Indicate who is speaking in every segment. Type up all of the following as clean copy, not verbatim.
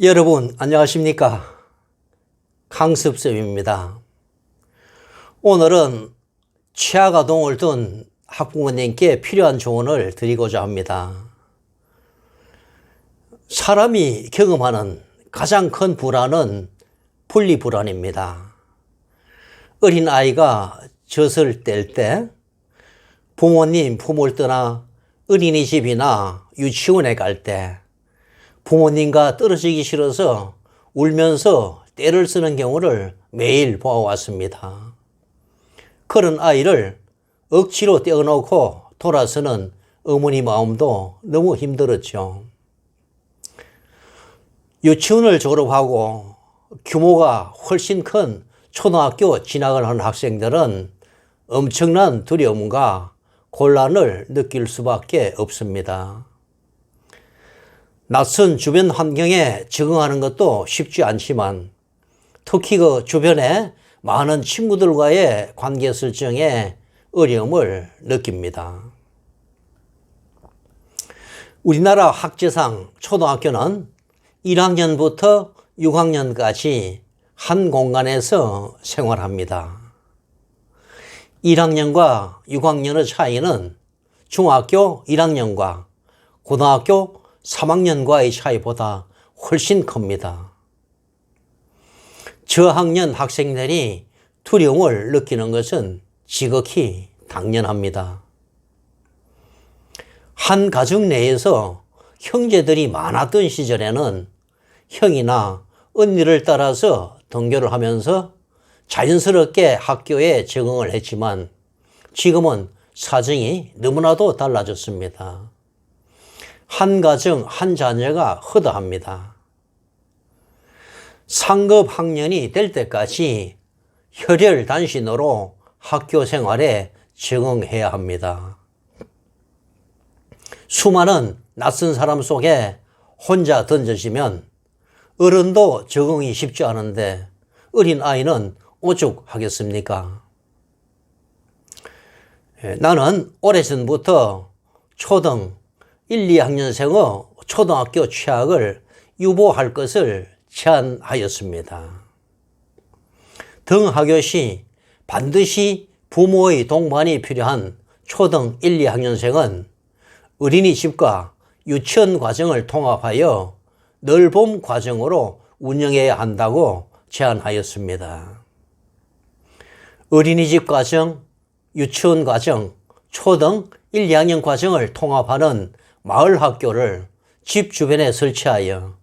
Speaker 1: 여러분 안녕하십니까? 강습쌤입니다. 오늘은 취하가동을 둔 학부모님께 필요한 조언을 드리고자 합니다. 사람이 경험하는 가장 큰 불안은 분리불안입니다. 어린아이가 젖을 뗄 때 부모를 떠나 어린이집이나 유치원에 갈 때 부모님과 떨어지기 싫어서 울면서 떼를 쓰는 경우를 매일 보아왔습니다. 그런 아이를 억지로 떼어놓고 돌아서는 어머니 마음도 너무 힘들었죠. 유치원을 졸업하고 규모가 훨씬 큰 초등학교 진학을 한 학생들은 엄청난 두려움과 곤란을 느낄 수밖에 없습니다. 낯선 주변 환경에 적응하는 것도 쉽지 않지만 특히 그 주변에 많은 친구들과의 관계 설정에 어려움을 느낍니다. 우리나라 학제상 초등학교는 1학년부터 6학년까지 한 공간에서 생활합니다. 1학년과 6학년의 차이는 중학교 1학년과 고등학교 3학년과의 차이보다 훨씬 큽니다. 저학년 학생들이 두려움을 느끼는 것은 지극히 당연합니다. 한 가정 내에서 형제들이 많았던 시절에는 형이나 언니를 따라서 등교를 하면서 자연스럽게 학교에 적응을 했지만 지금은 사정이 너무나도 달라졌습니다. 한 가정 한 자녀가 허다합니다. 상급 학년이 될 때까지 혈혈단신으로 학교 생활에 적응해야 합니다. 수많은 낯선 사람 속에 혼자 던져지면 어른도 적응이 쉽지 않은데 어린아이는 오죽하겠습니까? 나는 오래전부터 초등 1, 2학년생의 초등학교 취학을 유보할 것을 제안하였습니다. 등하교 시 반드시 부모의 동반이 필요한 초등 1, 2학년생은 어린이집과 유치원 과정을 통합하여 넓음 과정으로 운영해야 한다고 제안하였습니다. 어린이집 과정, 유치원 과정, 초등 1, 2학년 과정을 통합하는 마을 학교를 집 주변에 설치하여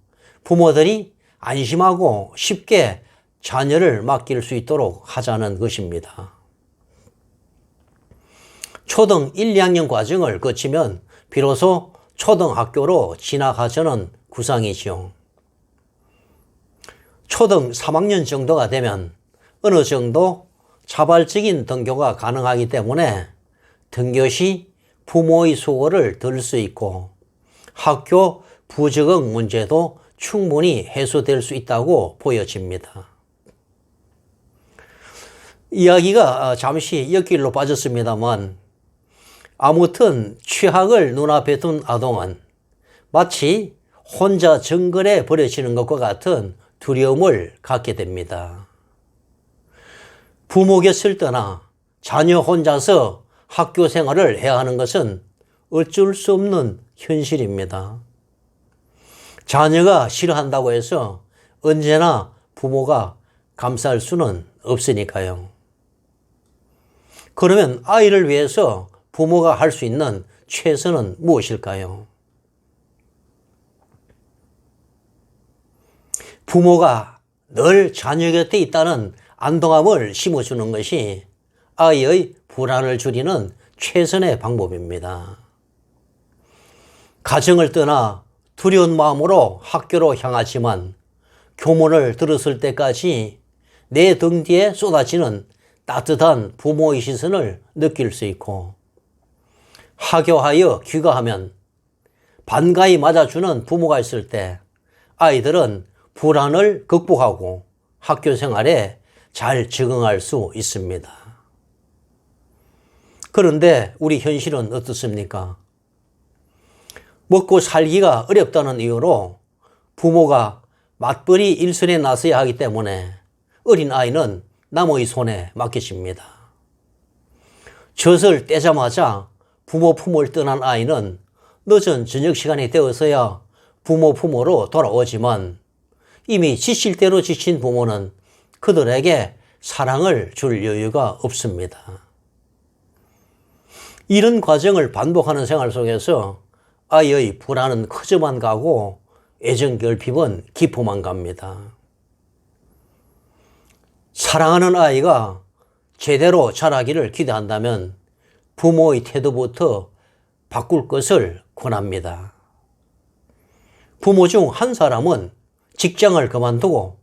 Speaker 1: 부모들이 안심하고 쉽게 자녀를 맡길 수 있도록 하자는 것입니다. 초등 1, 2학년 과정을 거치면 비로소 초등학교로 진학하자는 구상이죠. 초등 3학년 정도가 되면 어느 정도 자발적인 등교가 가능하기 때문에 등교 시 부모의 수고를 덜 수 있고 학교 부적응 문제도 충분히 해소될 수 있다고 보여집니다. 이야기가 잠시 옆길로 빠졌습니다만 아무튼 취학을 눈앞에 둔 아동은 마치 혼자 정글에 버려지는 것과 같은 두려움을 갖게 됩니다. 부모 곁을 떠나 자녀 혼자서 학교 생활을 해야 하는 것은 어쩔 수 없는 현실입니다. 자녀가 싫어한다고 해서 언제나 부모가 감쌀 수는 없으니까요. 그러면 아이를 위해서 부모가 할 수 있는 최선은 무엇일까요? 부모가 늘 자녀 곁에 있다는 안도감을 심어주는 것이 아이의 불안을 줄이는 최선의 방법입니다. 가정을 떠나 두려운 마음으로 학교로 향하지만 교문을 들었을 때까지 내 등 뒤에 쏟아지는 따뜻한 부모의 시선을 느낄 수 있고 하교하여 귀가하면 반가이 맞아주는 부모가 있을 때 아이들은 불안을 극복하고 학교 생활에 잘 적응할 수 있습니다. 그런데 우리 현실은 어떻습니까? 먹고 살기가 어렵다는 이유로 부모가 맞벌이 일선에 나서야 하기 때문에 어린 아이는 남의 손에 맡겨집니다. 젖을 떼자마자 부모 품을 떠난 아이는 늦은 저녁 시간이 되어서야 부모 품으로 돌아오지만 이미 지칠 대로 지친 부모는 그들에게 사랑을 줄 여유가 없습니다. 이런 과정을 반복하는 생활 속에서 아이의 불안은 커져만 가고 애정 결핍은 깊어만 갑니다. 사랑하는 아이가 제대로 자라기를 기대한다면 부모의 태도부터 바꿀 것을 권합니다. 부모 중 한 사람은 직장을 그만두고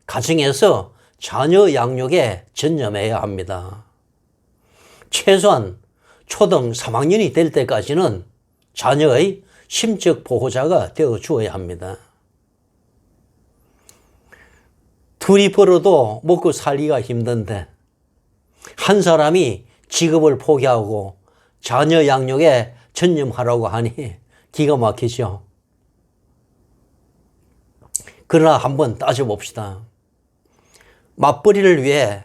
Speaker 1: 가정에서 자녀 양육에 전념해야 합니다. 최소한 초등 3학년이 될 때까지는 자녀의 심적 보호자가 되어 주어야 합니다. 둘이 벌어도 먹고 살기가 힘든데 한 사람이 직업을 포기하고 자녀 양육에 전념하라고 하니 기가 막히죠. 그러나 한번 따져봅시다. 맞벌이를 위해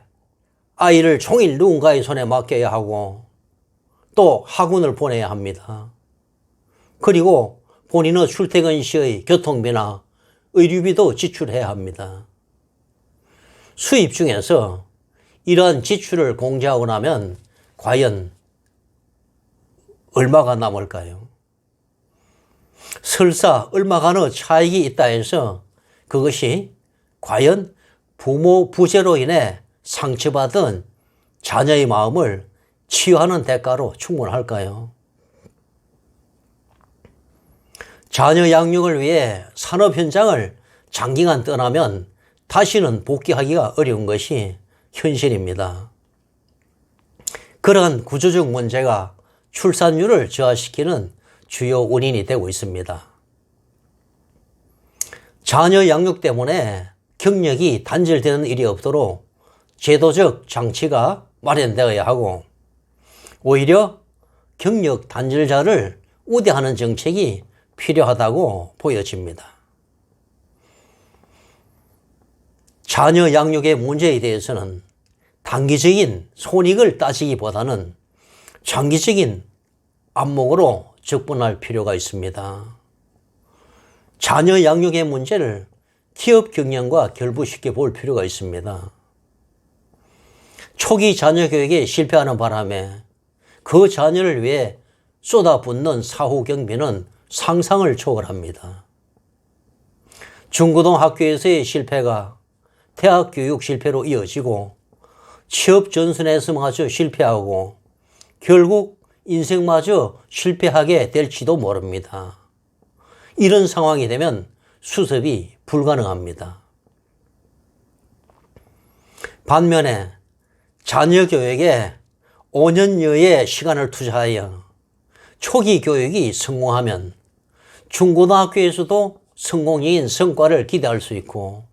Speaker 1: 아이를 종일 누군가의 손에 맡겨야 하고 또 학원을 보내야 합니다. 그리고 본인의 출퇴근 시의 교통비나 의료비도 지출해야 합니다. 수입 중에서 이러한 지출을 공제하고 나면 과연 얼마가 남을까요? 설사 얼마간의 차익이 있다 해서 그것이 과연 부모 부재로 인해 상처받은 자녀의 마음을 치유하는 대가로 충분할까요? 자녀 양육을 위해 산업 현장을 장기간 떠나면 다시는 복귀하기가 어려운 것이 현실입니다. 그러한 구조적 문제가 출산율을 저하시키는 주요 원인이 되고 있습니다. 자녀 양육 때문에 경력이 단절되는 일이 없도록 제도적 장치가 마련되어야 하고 오히려 경력 단절자를 우대하는 정책이 필요하다고 보여집니다. 자녀 양육의 문제에 대해서는 단기적인 손익을 따지기보다는 장기적인 안목으로 접근할 필요가 있습니다. 자녀 양육의 문제를 기업 경영과 결부시켜 볼 필요가 있습니다. 초기 자녀 교육에 실패하는 바람에 그 자녀를 위해 쏟아붓는 사후 경비는 상상을 초월합니다. 중고등학교에서의 실패가 대학 교육 실패로 이어지고 취업 전선에서마저 실패하고 결국 인생마저 실패하게 될지도 모릅니다. 이런 상황이 되면 수습이 불가능합니다. 반면에 자녀 교육에 5년여의 시간을 투자하여 초기 교육이 성공하면 중고등학교에서도 성공적인 성과를 기대할 수 있고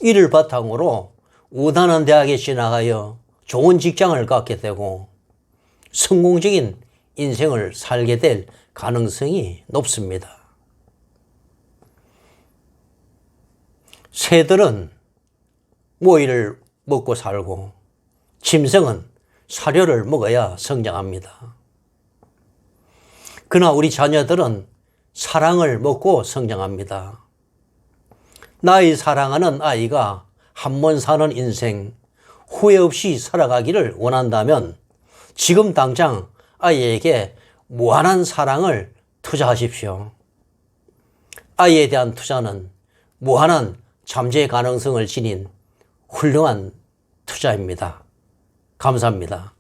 Speaker 1: 이를 바탕으로 우다는 대학에 진학하여 좋은 직장을 갖게 되고 성공적인 인생을 살게 될 가능성이 높습니다. 새들은 모이를 먹고 살고 짐승은 사료를 먹어야 성장합니다. 그러나 우리 자녀들은 사랑을 먹고 성장합니다. 나의 사랑하는 아이가 한 번 사는 인생 후회 없이 살아가기를 원한다면 지금 당장 아이에게 무한한 사랑을 투자하십시오. 아이에 대한 투자는 무한한 잠재 가능성을 지닌 훌륭한 투자입니다. 감사합니다.